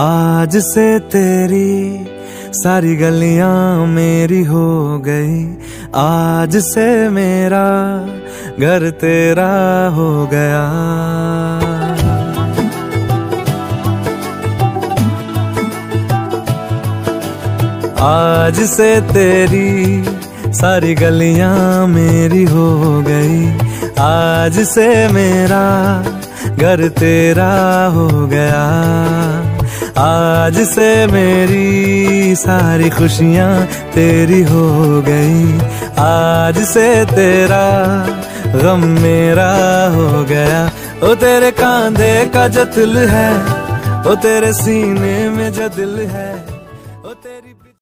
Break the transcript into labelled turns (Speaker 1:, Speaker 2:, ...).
Speaker 1: आज से तेरी सारी गलियां मेरी हो गई, आज से मेरा घर तेरा हो गया। आज से तेरी सारी गलियां मेरी हो गई, आज से मेरा घर तेरा हो गया। आज से मेरी सारी खुशियां तेरी हो गई, आज से तेरा गम मेरा हो गया। ओ तेरे कांधे का जो दिल है, ओ तेरे सीने में जो दिल है, ओ तेरी